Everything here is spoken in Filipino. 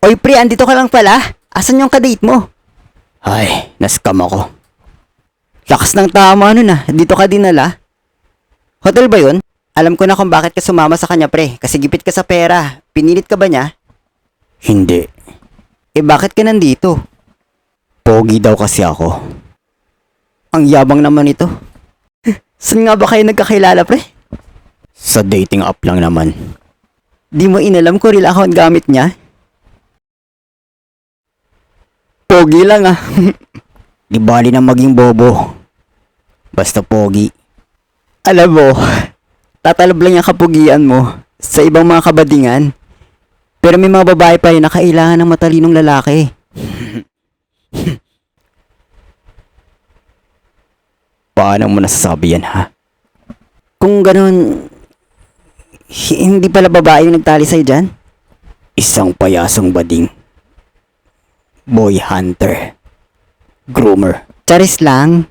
Oy pre, andito ka lang pala. Asan yung kadate mo? Ay, nascam ako. Lakas ng tama nun ah. Dito ka dinala. Hotel ba yun? Alam ko na kung bakit ka sumama sa kanya pre. Kasi gipit ka sa pera. Pinilit ka ba niya? Hindi. Eh bakit ka nandito? Pogi daw kasi ako. Ang yabang naman ito. Saan nga ba kayo nagkakilala pre? Sa dating app lang naman. Di mo inalam ko real account gamit niya? Pogi lang ah. Di bali na maging bobo. Basta pogi. Alam mo, tatalab lang yung kapugian mo sa ibang mga kabadingan. Pero may mga babae pa rin na kailangan ng matalinong lalaki. Paano mo nasasabi yan ha? Kung ganun, hindi pala babae yung nagtali sa'yo dyan? Isang payasong bading. Boy hunter. Groomer. Charis lang.